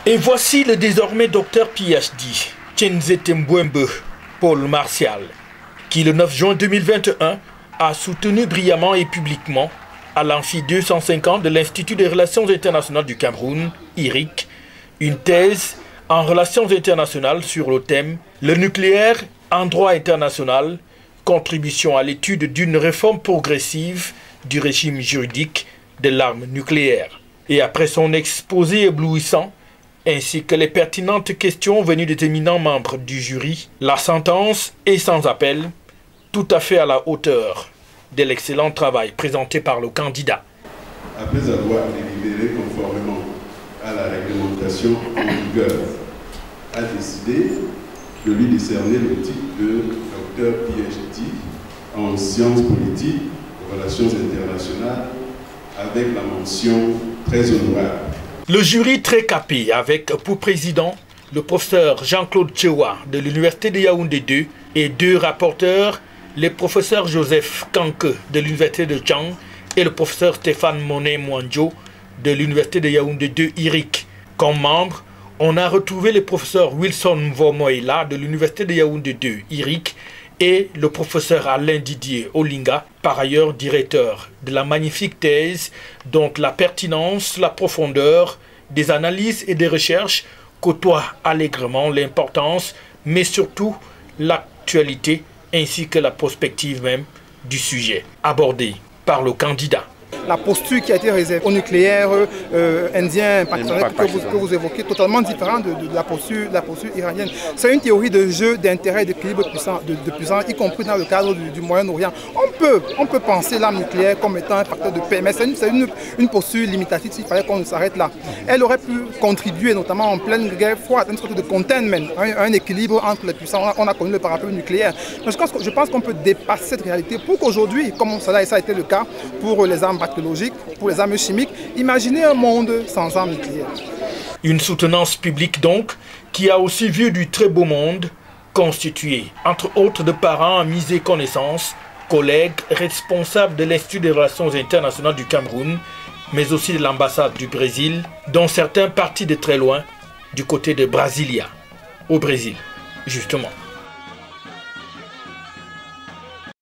Et voici le désormais docteur PhD, Tchenzete Mbwembe, Paul Martial, qui le 9 juin 2021 a soutenu brillamment et publiquement à l'amphi 250 de l'Institut des Relations Internationales du Cameroun, IRIC, une thèse en relations internationales sur le thème « Le nucléaire en droit international, contribution à l'étude d'une réforme progressive du régime juridique de l'arme nucléaire ». Et après son exposé éblouissant, ainsi que les pertinentes questions venues des éminents membres du jury, la sentence est sans appel, tout à fait à la hauteur de l'excellent travail présenté par le candidat. Après avoir délibéré conformément à la réglementation en vigueur, a décidé de lui décerner le titre de docteur PhD en sciences politiques et relations internationales avec la mention très honorable. Le jury très capé avec pour président le professeur Jean-Claude Tchewa de l'Université de Yaoundé 2 et deux rapporteurs, les professeurs Joseph Kanke de l'Université de Chang et le professeur Stéphane Monet Mwanjo de l'Université de Yaoundé 2 IRIC. Comme membres, on a retrouvé le professeur Wilson Mvomoïla de l'Université de Yaoundé 2 IRIC et le professeur Alain Didier Olinga, par ailleurs directeur de la magnifique thèse dont la pertinence, la profondeur des analyses et des recherches côtoient allègrement l'importance, mais surtout l'actualité ainsi que la prospective même du sujet abordé par le candidat. La posture qui a été réservée au nucléaire indien, pakistanais, que vous évoquez, totalement différente de la posture iranienne. C'est une théorie de jeu, d'intérêt et d'équilibre de puissance, y compris dans le cadre du Moyen-Orient. On peut penser l'arme nucléaire comme étant un facteur de paix, mais c'est une posture limitative s'il fallait qu'on s'arrête là. Elle aurait pu contribuer, notamment en pleine guerre froide, à une sorte de containment, un équilibre entre les puissances. On a connu le parapluie nucléaire. Mais je pense qu'on peut dépasser cette réalité pour qu'aujourd'hui, comme ça a été le cas pour les armes bactériologiques, pour les armes chimiques, imaginez un monde sans armes nucléaires. Une soutenance publique donc, qui a aussi vu du très beau monde, constitué entre autres de parents amis et connaissances, collègues, responsables de l'Institut des Relations Internationales du Cameroun, mais aussi de l'ambassade du Brésil, dont certains partis de très loin, du côté de Brasilia, au Brésil, justement.